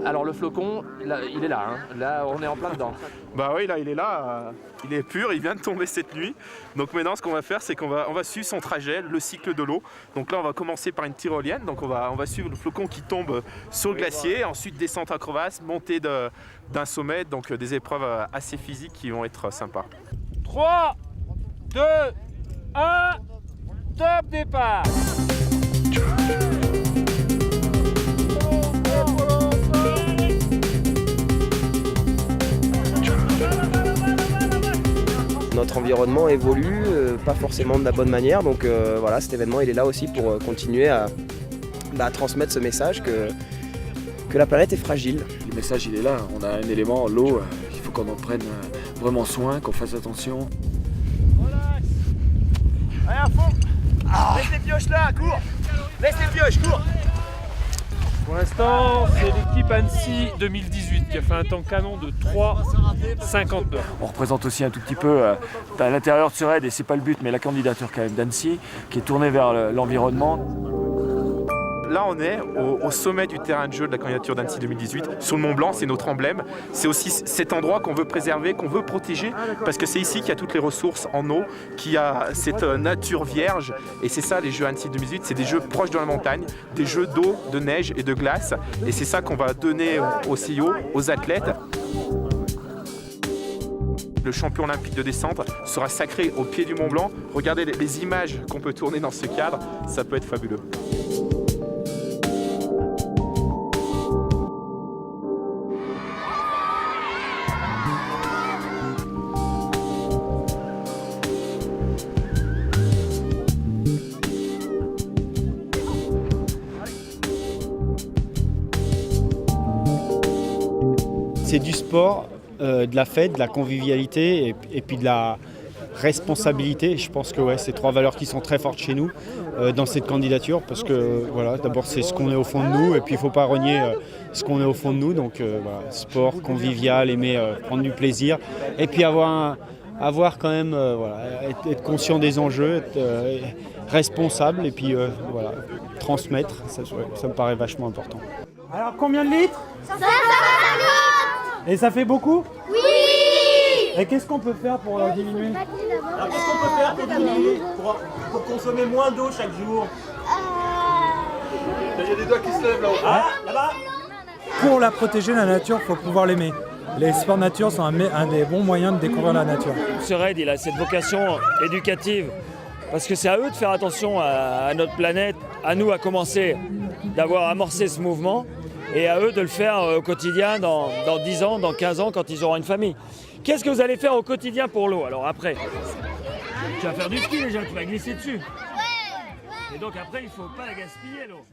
Alors le flocon, là, il est là, hein. Là on est en plein dedans. Bah oui, là il est là, il est pur, il vient de tomber cette nuit. Donc maintenant ce qu'on va faire, c'est qu'on va suivre son trajet, le cycle de l'eau. Donc là on va commencer par une tyrolienne, donc on va suivre le flocon qui tombe sur le glacier, ensuite descente à crevasse, montée d'un sommet, donc des épreuves assez physiques qui vont être sympas. 3, 2, 1, top départ. Notre environnement évolue, pas forcément de la bonne manière, donc voilà, cet événement il est là aussi pour continuer à transmettre ce message que la planète est fragile. Le message il est là, on a un élément, l'eau, il faut qu'on en prenne vraiment soin, qu'on fasse attention. Relax. Allez à fond. Laisse les pioches là, cours. Laisse les pioches, cours. Pour l'instant, c'est l'équipe Annecy 2018 qui a fait un temps canon de 3,59. On représente aussi un tout petit peu à l'intérieur de ce raid, et c'est pas le but, mais la candidature quand même d'Annecy, qui est tournée vers l'environnement. Là on est au sommet du terrain de jeu de la candidature d'Annecy 2018, sur le Mont Blanc, c'est notre emblème. C'est aussi cet endroit qu'on veut préserver, qu'on veut protéger, parce que c'est ici qu'il y a toutes les ressources en eau, qu'il y a cette nature vierge. Et c'est ça les jeux Annecy 2018, c'est des jeux proches de la montagne, des jeux d'eau, de neige et de glace. Et c'est ça qu'on va donner aux CIO, aux athlètes. Le champion olympique de descente sera sacré au pied du Mont Blanc. Regardez les images qu'on peut tourner dans ce cadre, ça peut être fabuleux. C'est du sport, de la fête, de la convivialité et puis de la responsabilité. Je pense que ouais, c'est trois valeurs qui sont très fortes chez nous dans cette candidature parce que voilà, d'abord c'est ce qu'on est au fond de nous et puis il ne faut pas renier ce qu'on est au fond de nous. Donc voilà, sport, convivial, aimer prendre du plaisir et puis avoir quand même voilà, être conscient des enjeux, être responsable et puis voilà, transmettre, ça me paraît vachement important. Alors combien de litres? 150. Et ça fait beaucoup? Oui. Et qu'est-ce qu'on peut faire pour diminuer? Alors qu'est-ce qu'on peut faire pour diminuer, pour consommer moins d'eau chaque jour? Il y a des doigts qui se lèvent là-haut. Ah, là-bas. Pour la protéger, la nature, il faut pouvoir l'aimer. Les sports nature sont un des bons moyens de découvrir la nature. Ce raid, il a cette vocation éducative parce que c'est à eux de faire attention à notre planète, à nous à commencer d'avoir amorcé ce mouvement et à eux de le faire au quotidien dans 10 ans, dans 15 ans quand ils auront une famille. Qu'est-ce que vous allez faire au quotidien pour l'eau? Alors après, tu vas faire du ski déjà, tu vas glisser dessus. Et donc après, il ne faut pas la gaspiller l'eau.